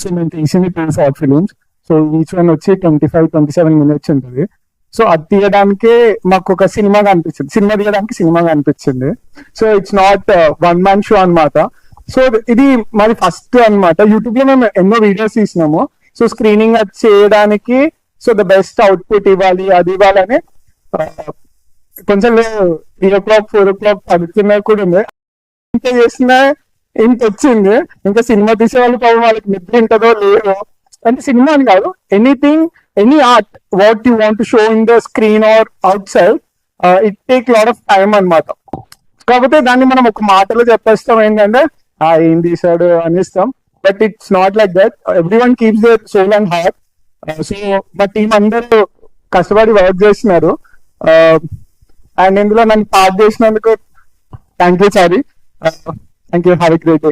So మేము తీసింది 2 short films. So each one వచ్చి 25-27 minutes ఉంటుంది. సో అది తీయడానికే మాకు ఒక సినిమాగా అనిపించింది, సినిమా తీయడానికి సినిమాగా అనిపించింది. So it's not one man show అనమాట. సో ఇది మాది ఫస్ట్ అనమాట. యూట్యూబ్ లో మేము ఎన్నో వీడియోస్ తీసినాము. సో స్క్రీనింగ్ అది చేయడానికి సో ద బెస్ట్ అవుట్పుట్ ఇవ్వాలి, అది ఇవ్వాలని కొంచెం 3 o'clock 4 o'clock పడుతున్నా కూడా ఉంది. ఇంకా చేసిన ఇంత వచ్చింది. ఇంకా సినిమా తీసే వాళ్ళు పాపం వాళ్ళకి నిద్ర ఉంటుందో లేదో, అంటే సినిమా అని కాదు, anything, any art what you want to show in the screen or outside, it take lot of time అనమాట. కాకపోతే దాన్ని మనం ఒక మాటలో చెప్పేస్తాం ఏంటంటే ఏం తీసాడు అనిస్తాం. But it's not like that. Everyone keeps their soul and heart. So మా టీం అందరూ కష్టపడి వర్క్ చేస్తున్నారు. అండ్ ఇందులో నన్ను పార్ట్ చేసినందుకు thank you sorry. Thank you. Have a great day.